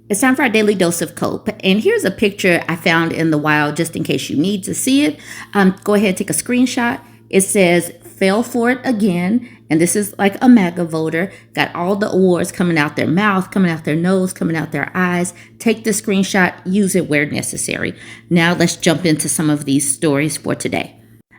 It's time for our daily dose of cope. And here's a picture I found in the wild just in case you need to see it. Go ahead, take a screenshot. It says, "Fell for it again." And this is like a MAGA voter. Got all the awards coming out their mouth, coming out their nose, coming out their eyes. Take the screenshot, use it where necessary. Now let's jump into some of these stories for today.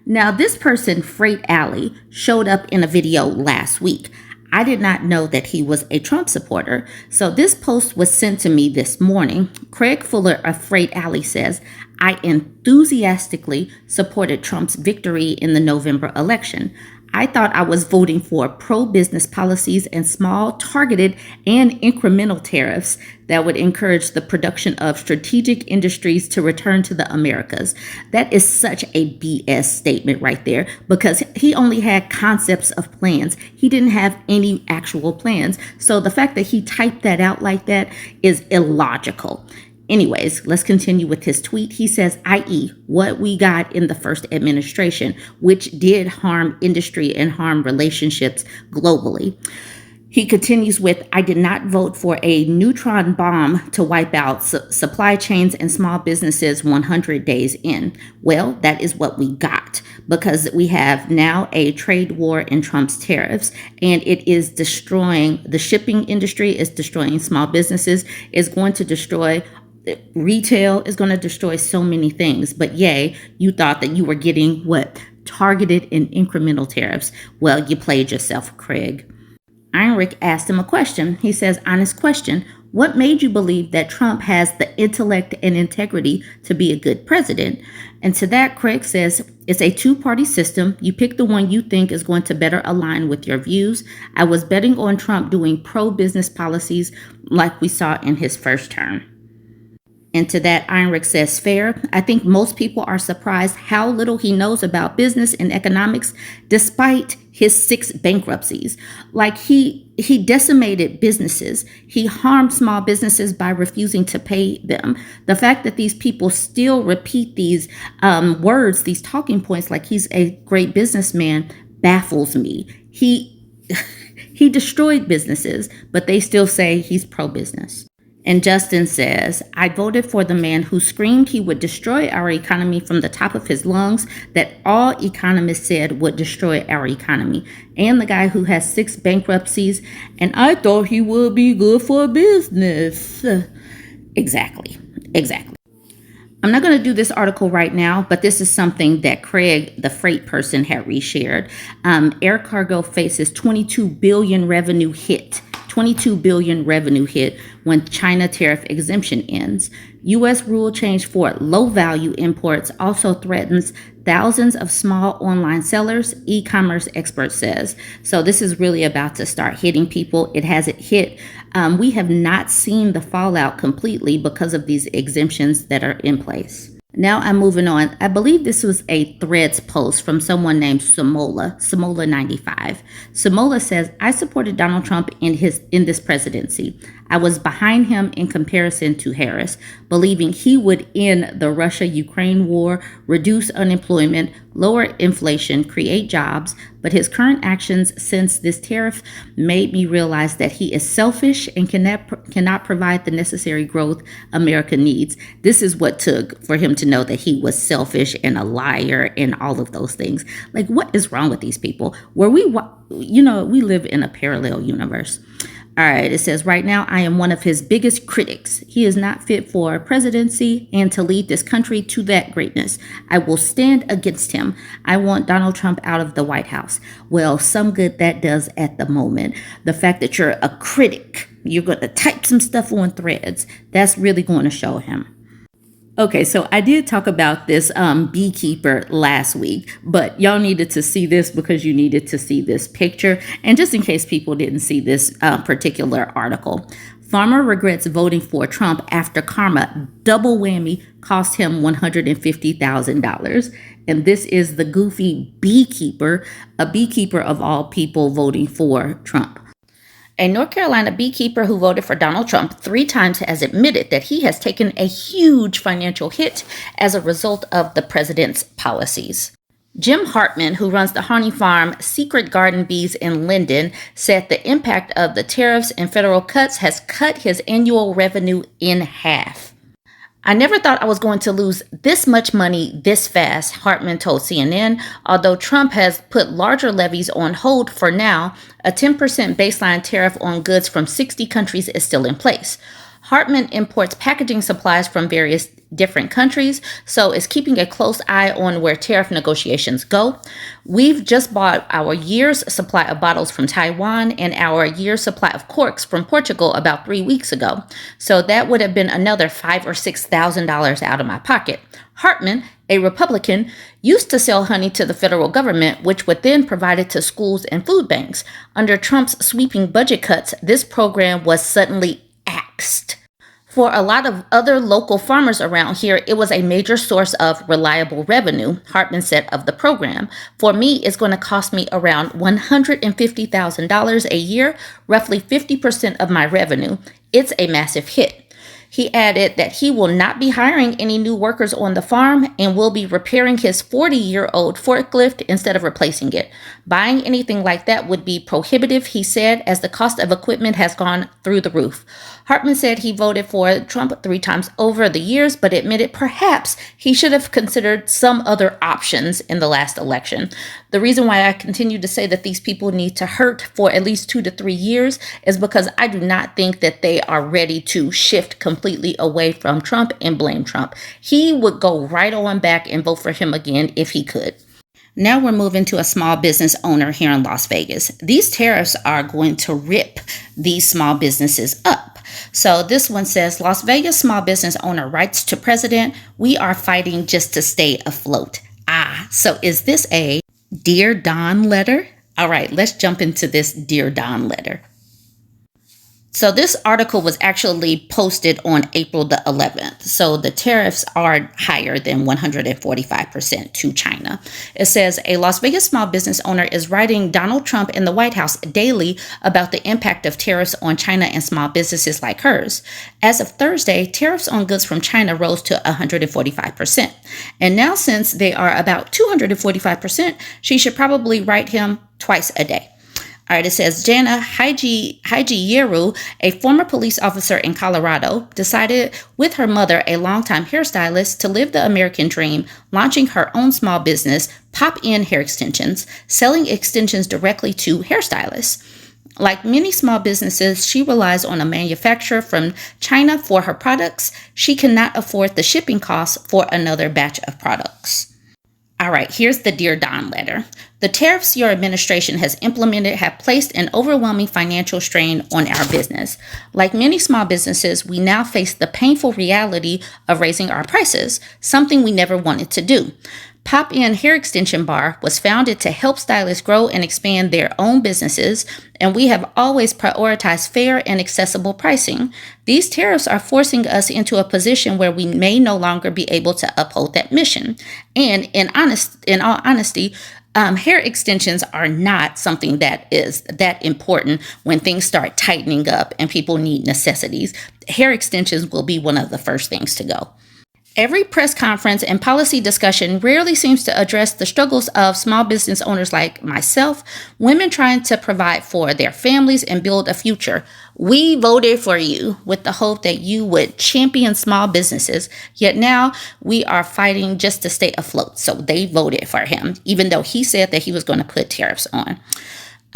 Now this person, Freight Alley, showed up in a video last week. I did not know that he was a Trump supporter, so this post was sent to me this morning. Craig Fuller of Freight Alley says, "I enthusiastically supported Trump's victory in the November election. I thought I was voting for pro-business policies and small, targeted, and incremental tariffs that would encourage the production of strategic industries to return to the Americas." That is such a BS statement right there, because he only had concepts of plans. He didn't have any actual plans. So the fact that he typed that out like that is illogical. Anyways, let's continue with his tweet. He says, i.e., what we got in the first administration, which did harm industry and harm relationships globally. He continues with, "I did not vote for a neutron bomb to wipe out supply chains and small businesses 100 days in." Well, that is what we got, because we have now a trade war in Trump's tariffs, and it is destroying the shipping industry, is destroying small businesses, is going to destroy retail, is going to destroy so many things. But yay, you thought that you were getting what? Targeted and incremental tariffs. Well, you played yourself, Craig. Heinrich asked him a question. He says, "Honest question. What made you believe that Trump has the intellect and integrity to be a good president?" And to that, Craig says, "It's a two-party system. You pick the one you think is going to better align with your views. I was betting on Trump doing pro-business policies like we saw in his first term." And to that, Heinrich says, "Fair. I think most people are surprised how little he knows about business and economics, despite his 6 bankruptcies. Like he decimated businesses. He harmed small businesses by refusing to pay them. The fact that these people still repeat these words, these talking points, like he's a great businessman, baffles me. He destroyed businesses, but they still say he's pro-business." And Justin says, "I voted for the man who screamed he would destroy our economy from the top of his lungs, that all economists said would destroy our economy, and the guy who has 6 bankruptcies, and I thought he would be good for business." Exactly. I'm not going to do this article right now, but this is something that Craig, the freight person, had reshared. Air cargo faces 22 billion revenue hit. 22 billion revenue hit when China tariff exemption ends. U.S. rule change for low-value imports also threatens thousands of small online sellers, e-commerce expert says. So this is really about to start hitting people. It hasn't hit. We have not seen the fallout completely because of these exemptions that are in place. Now I'm moving on. I believe this was a Threads post from someone named Samola95. Samola says, "I supported Donald Trump in this presidency. I was behind him in comparison to Harris, believing he would end the Russia-Ukraine war, reduce unemployment, lower inflation, create jobs, but his current actions since this tariff made me realize that he is selfish and cannot provide the necessary growth America needs." This is what took for him to know that he was selfish and a liar and all of those things. Like, what is wrong with these people? We live in a parallel universe. All right, it says, "Right now, I am one of his biggest critics. He is not fit for presidency and to lead this country to that greatness. I will stand against him. I want Donald Trump out of the White House." Well, some good that does at the moment. The fact that you're a critic, you're going to type some stuff on Threads, that's really going to show him. Okay, so I did talk about this beekeeper last week, but y'all needed to see this because you needed to see this picture. And just in case people didn't see this particular article, farmer regrets voting for Trump after karma, double whammy, cost him $150,000. And this is the goofy beekeeper, a beekeeper of all people, voting for Trump. A North Carolina beekeeper who voted for Donald Trump 3 times has admitted that he has taken a huge financial hit as a result of the president's policies. Jim Hartman, who runs the honey farm Secret Garden Bees in Linden, said the impact of the tariffs and federal cuts has cut his annual revenue in half. I never thought I was going to lose this much money this fast, Hartman told CNN. Although Trump has put larger levies on hold for now, a 10% baseline tariff on goods from 60 countries is still in place. Hartman imports packaging supplies from various different countries, so is keeping a close eye on where tariff negotiations go. We've just bought our year's supply of bottles from Taiwan and our year's supply of corks from Portugal about 3 weeks ago. So that would have been another $5,000 or $6,000 out of my pocket. Hartman, a Republican, used to sell honey to the federal government, which would then provide it to schools and food banks. Under Trump's sweeping budget cuts, this program was suddenly axed. For a lot of other local farmers around here, it was a major source of reliable revenue, Hartman said of the program. For me, it's going to cost me around $150,000 a year, roughly 50% of my revenue. It's a massive hit. He added that he will not be hiring any new workers on the farm and will be repairing his 40-year-old forklift instead of replacing it. Buying anything like that would be prohibitive, he said, as the cost of equipment has gone through the roof. Hartman said he voted for Trump 3 times over the years, but admitted perhaps he should have considered some other options in the last election. The reason why I continue to say that these people need to hurt for at least 2 to 3 years is because I do not think that they are ready to shift completely away from Trump and blame Trump. He would go right on back and vote for him again if he could. Now we're moving to a small business owner here in Las Vegas. These tariffs are going to rip these small businesses up. So this one says, Las Vegas small business owner writes to president, "We are fighting just to stay afloat." So is this a Dear Don letter? All right, let's jump into this Dear Don letter. So this article was actually posted on April the 11th. So the tariffs are higher than 145% to China. It says a Las Vegas small business owner is writing Donald Trump in the White House daily about the impact of tariffs on China and small businesses like hers. As of Thursday, tariffs on goods from China rose to 145%. And now since they are about 245%, she should probably write him twice a day. All right, it says Jana Hajieru, a former police officer in Colorado, decided with her mother, a longtime hairstylist, to live the American dream, launching her own small business, Pop In Hair Extensions, selling extensions directly to hairstylists. Like many small businesses, she relies on a manufacturer from China for her products. She cannot afford the shipping costs for another batch of products. All right, here's the Dear Don letter. The tariffs your administration has implemented have placed an overwhelming financial strain on our business. Like many small businesses, we now face the painful reality of raising our prices, something we never wanted to do. Pop In Hair Extension Bar was founded to help stylists grow and expand their own businesses, and we have always prioritized fair and accessible pricing. These tariffs are forcing us into a position where we may no longer be able to uphold that mission. And in all honesty, hair extensions are not something that is that important when things start tightening up and people need necessities. Hair extensions will be one of the first things to go. Every press conference and policy discussion rarely seems to address the struggles of small business owners like myself, women trying to provide for their families and build a future. We voted for you with the hope that you would champion small businesses, yet now we are fighting just to stay afloat. So they voted for him, even though he said that he was going to put tariffs on.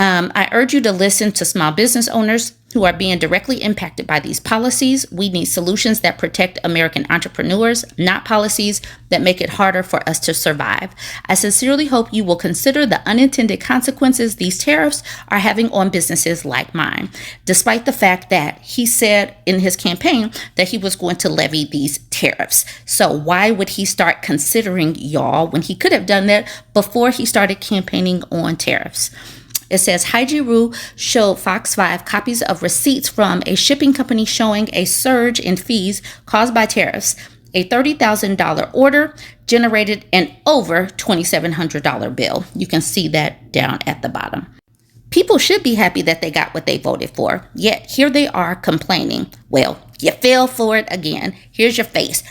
I urge you to listen to small business owners who are being directly impacted by these policies. We need solutions that protect American entrepreneurs, not policies that make it harder for us to survive. I sincerely hope you will consider the unintended consequences these tariffs are having on businesses like mine, despite the fact that he said in his campaign that he was going to levy these tariffs. So why would he start considering y'all when he could have done that before he started campaigning on tariffs? It says Hajieru showed Fox 5 copies of receipts from a shipping company showing a surge in fees caused by tariffs. A $30,000 order generated an over $2,700 bill. You can see that down at the bottom. People should be happy that they got what they voted for, yet here they are complaining. Well, you fell for it again. Here's your face.